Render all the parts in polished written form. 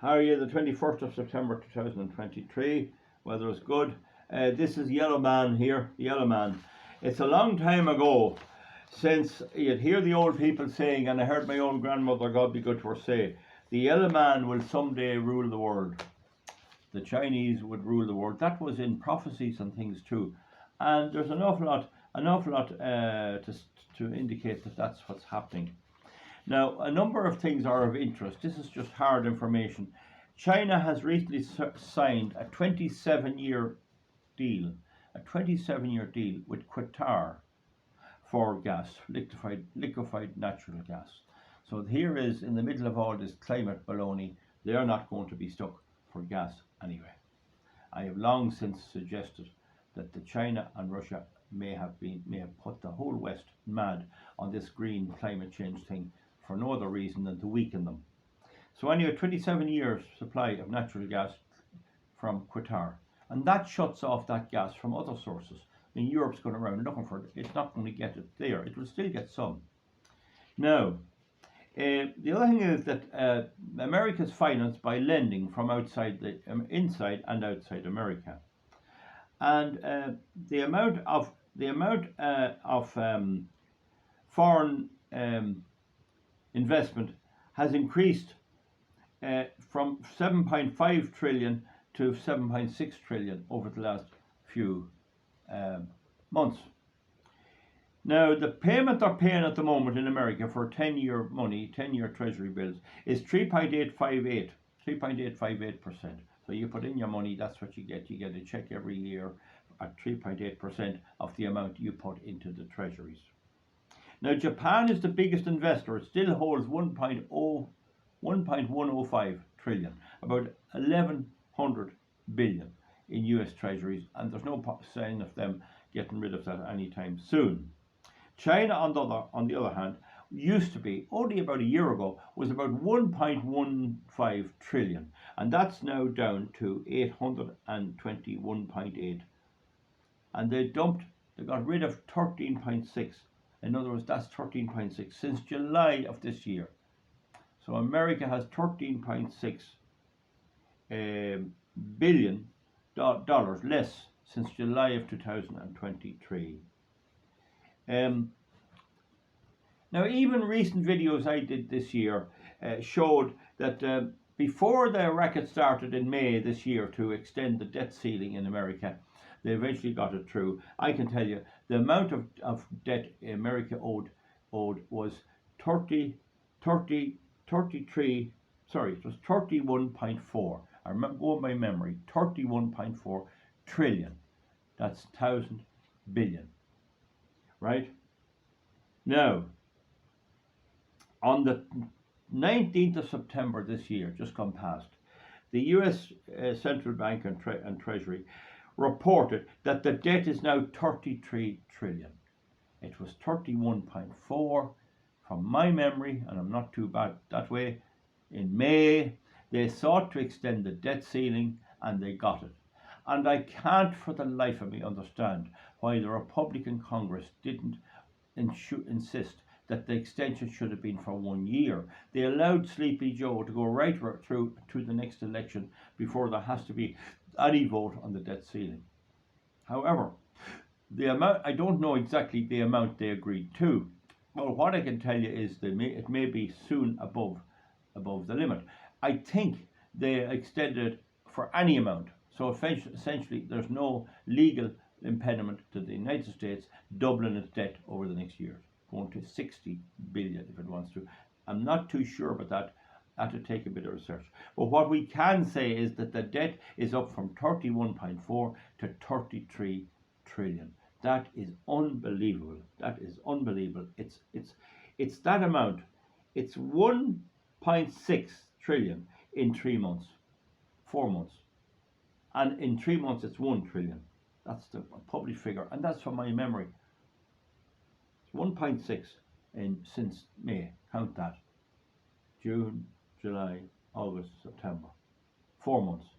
How are you? The 21st of September 2023. Weather is good. This is Yellow Man here, the Yellow Man. It's a long time ago since you'd hear the old people saying, and I heard my own grandmother, God be good to her, say, the Yellow Man will someday rule the world. The Chinese would rule the world. That was in prophecies and things too. And there's an awful lot to indicate that that's what's happening. Now, a number of things are of interest. This is just hard information. China has recently signed a 27-year deal, with Qatar for gas, liquefied natural gas. So here is, in the middle of all this climate baloney, they're not going to be stuck for gas anyway. I have long since suggested that the China and Russia may have put the whole West mad on this green climate change thing for no other reason than to weaken them. So anyway, 27 years supply of natural gas from Qatar, and that shuts off that gas from other sources. I mean, Europe's going around looking for it. It's not going to get it there. It will still get some. Now, the other thing is that America is financed by lending from outside inside and outside America, and the amount of foreign investment has increased from 7.5 trillion to 7.6 trillion over the last few months. Now, the payment they're paying at the moment in America for 10-year money, 10-year treasury bills, is 3.858%. So you put in your money, that's what you get. You get a check every year at 3.8% of the amount you put into the treasuries. Now, Japan is the biggest investor. It still holds 1.105 trillion, about 1,100 billion in US treasuries, and there's no sign of them getting rid of that anytime soon. China, on the other hand, used to be, only about a year ago, was about 1.15 trillion, and that's now down to 821.8. And they got rid of 13.6. In other words, that's 13.6 since July of this year. So America has 13.6 billion dollars less since July of 2023. Now, even recent videos I did this year showed that before the racket started in May this year to extend the debt ceiling in America, they eventually got it through. I can tell you the amount of debt America owed was 31.4. I remember going by memory, 31.4 trillion. That's 1,000 billion. Right? Now, on the 19th of September this year, just gone past, the US Central Bank and Treasury reported that the debt is now 33 trillion. It was 31.4 from my memory, and I'm not too bad that way. In May, they sought to extend the debt ceiling, and they got it. And I can't for the life of me understand why the Republican Congress didn't insist that the extension should have been for 1 year. They allowed Sleepy Joe to go right through to the next election before there has to be any vote on the debt ceiling. However, the amount, I don't know exactly the amount they agreed to. Well, what I can tell you is it may be soon above the limit. I think they extended for any amount. So essentially, there's no legal impediment to the United States doubling its debt over the next year, going to 60 billion if it wants to. I'm not too sure about that. I have to take a bit of research. But what we can say is that the debt is up from 31.4 to 33 trillion. That is unbelievable. That is unbelievable. It's that amount. It's 1.6 trillion in 3 months, 4 months. And in 3 months, it's 1 trillion. That's the published figure, and that's from my memory. It's 1.6 since May. Count that. June, July, August, September. 4 months.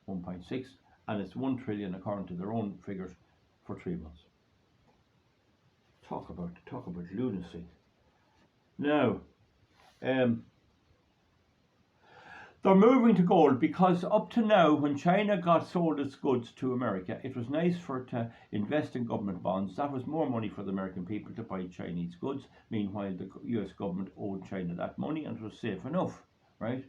1.6, and it's 1 trillion according to their own figures for 3 months. Talk about lunacy. Now, They're moving to gold because up to now, when China got sold its goods to America, it was nice for it to invest in government bonds. That was more money for the American people to buy Chinese goods. Meanwhile, the US government owed China that money and it was safe enough, right?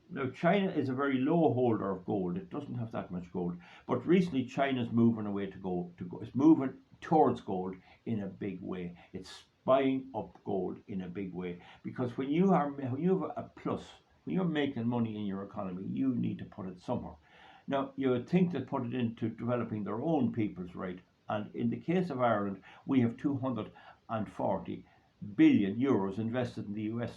Now, China is a very low holder of gold. It doesn't have that much gold. But recently, China's moving away to go. It's moving towards gold in a big way. It's buying up gold in a big way. Because when you have a plus, when you're making money in your economy, you need to put it somewhere. Now, you would think that put it into developing their own people's right. And in the case of Ireland, we have 240 billion euros invested in the US.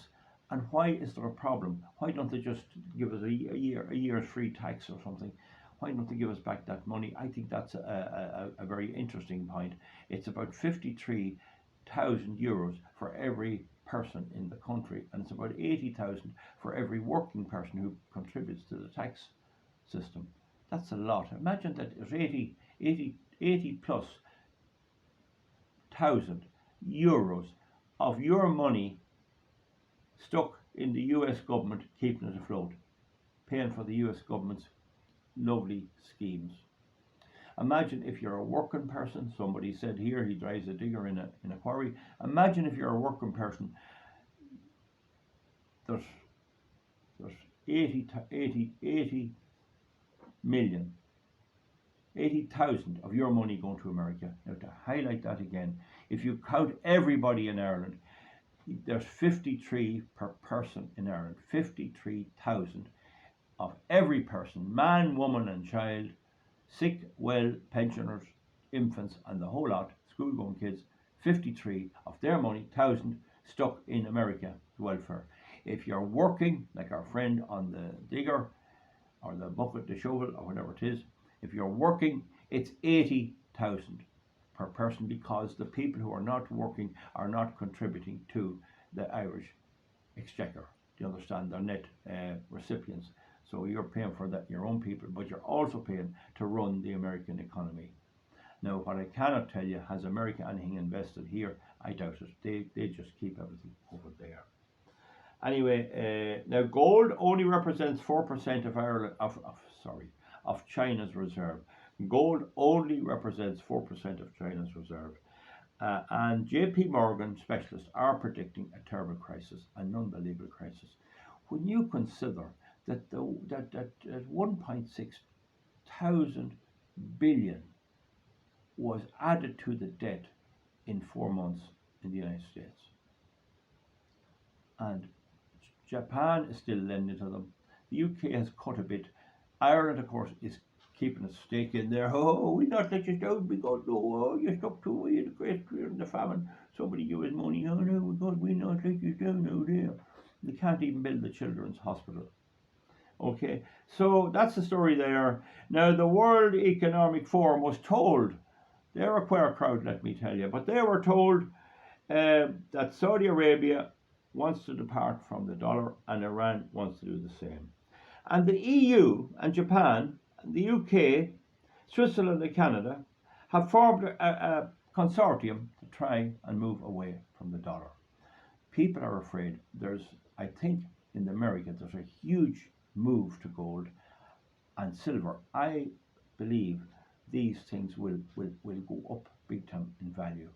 And why is there a problem? Why don't they just give us a year's free tax or something? Why don't they give us back that money? I think that's a very interesting point. It's about 53,000 euros for every person in the country, and it's about 80,000 for every working person who contributes to the tax system. That's a lot. Imagine that there's 80 plus thousand euros of your money stuck in the US government, keeping it afloat, paying for the US government's lovely schemes. Imagine if you're a working person. Somebody said here he drives a digger in a quarry. Imagine if you're a working person. There's 80 million, 80,000 of your money going to America. Now, to highlight that again, if you count everybody in Ireland, there's 53 per person in Ireland. 53,000 of every person, man, woman and child, sick, well, pensioners, infants and the whole lot, school-going kids, 53 of their money, 1,000 stuck in America welfare. If you're working, like our friend on the digger or the bucket, the shovel or whatever it is, if you're working, it's 80,000 per person, because the people who are not working are not contributing to the Irish exchequer. Do you understand? They're net recipients. So you're paying for that, your own people, but you're also paying to run the American economy. Now, what I cannot tell you, has America anything invested here? I doubt it. They just keep everything over there. Anyway, now gold only represents 4% of Ireland of China's reserve. Gold only represents 4% of China's reserve. And JP Morgan specialists are predicting a terrible crisis, an unbelievable crisis. When you consider that that 1.6 thousand billion was added to the debt in 4 months in the United States, and Japan is still lending to them. The UK has cut a bit. Ireland, of course, is keeping a stake in there. Oh, we not let you down because you stuck to away the great fear and the famine. Somebody give us money. Oh no, God, we not let you down now there. They can't even build the children's hospital. Okay, so that's the story there. Now, the World Economic Forum was told, they're a queer crowd, let me tell you, but they were told that Saudi Arabia wants to depart from the dollar and Iran wants to do the same. And the EU and Japan, and the UK, Switzerland and Canada have formed a consortium to try and move away from the dollar. People are afraid. I think in America, there's a huge move to gold and silver. I believe these things will go up big time in value,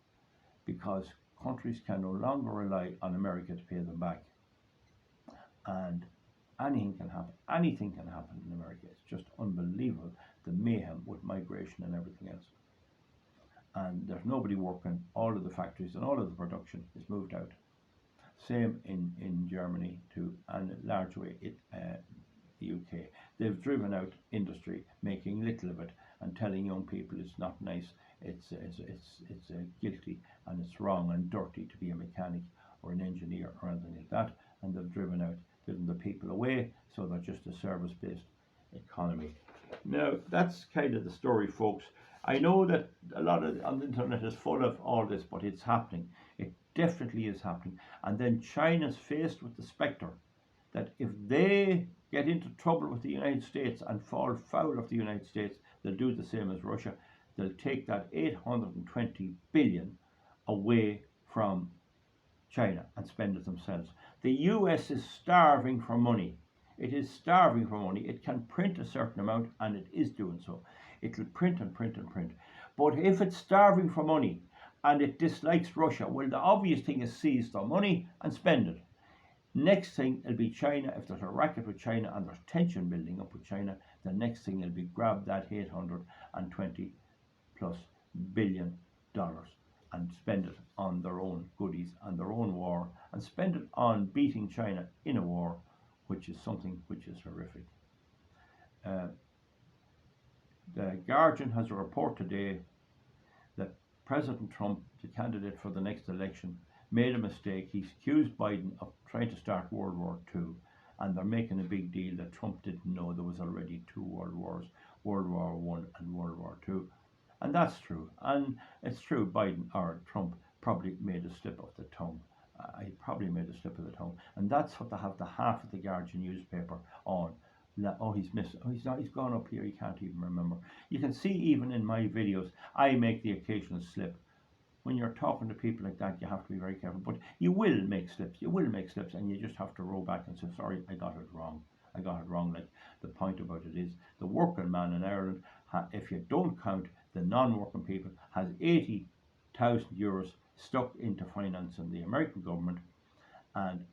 because countries can no longer rely on America to pay them back. And anything can happen. Anything can happen in America. It's just unbelievable, the mayhem with migration and everything else. And there's nobody working. All of the factories and all of the production is moved out. Same in Germany too, and in a large way the UK. They've driven out industry, making little of it, and telling young people it's not nice, it's guilty, and it's wrong and dirty to be a mechanic or an engineer or anything like that. And they've driven the people away, so they're just a service-based economy. Now, that's kind of the story, folks. I know that a lot on the internet is full of all this, but it's happening. It definitely is happening. And then China's faced with the spectre that if they get into trouble with the United States and fall foul of the United States, they'll do the same as Russia. They'll take that 820 billion away from China and spend it themselves. The US is starving for money. It is starving for money. It can print a certain amount, and it is doing so. It'll print and print and print. But if it's starving for money and it dislikes Russia, well, the obvious thing is seize the money and spend it. Next thing it'll be China. If there's a racket with China and there's tension building up with China, the next thing it'll be grab that $820 plus billion and spend it on their own goodies and their own war, and spend it on beating China in a war, which is something which is horrific. The Guardian has a report today that President Trump, the candidate for the next election, made a mistake. He's accused Biden of trying to start World War II, and they're making a big deal that Trump didn't know there was already two world wars, World War I and World War II. And that's true. And it's true, Biden or Trump probably made a slip of the tongue. He probably made a slip of the tongue. And that's what they have the half of the Guardian newspaper on. Oh, he's missed. Oh, he's gone up here. He can't even remember. You can see even in my videos, I make the occasional slip. When you're talking to people like that, you have to be very careful. But you will make slips. You will make slips, and you just have to roll back and say, sorry, I got it wrong. I got it wrong. Like, the point about it is, the working man in Ireland, if you don't count the non-working people, has 80,000 euros stuck into financing the American government. And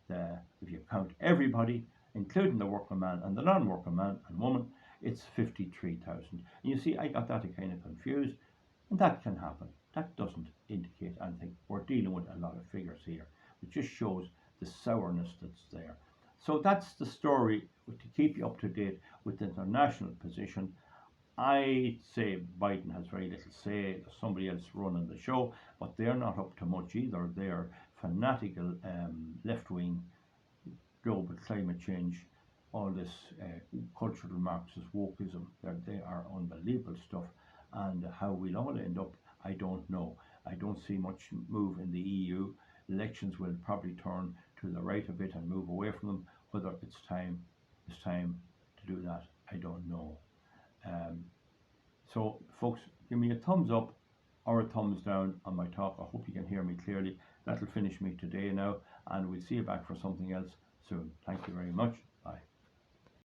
if you count everybody, including the working man and the non-working man and woman, it's 53,000. And you see, I got that kind of confused, and that can happen. That doesn't indicate anything. We're dealing with a lot of figures here. It just shows the sourness that's there. So that's the story to keep you up to date with the international position. I say Biden has very little say. There's somebody else running the show, but they're not up to much either. They're fanatical left-wing global climate change, all this cultural Marxist wokeism. They are unbelievable stuff. And how we'll all end up, I don't know. I don't see much move in the EU. Elections will probably turn to the right a bit and move away from them. Whether it's time to do that, I don't know. So folks, give me a thumbs up or a thumbs down on my talk. I hope you can hear me clearly. That'll finish me today now, and we'll see you back for something else soon. Thank you very much.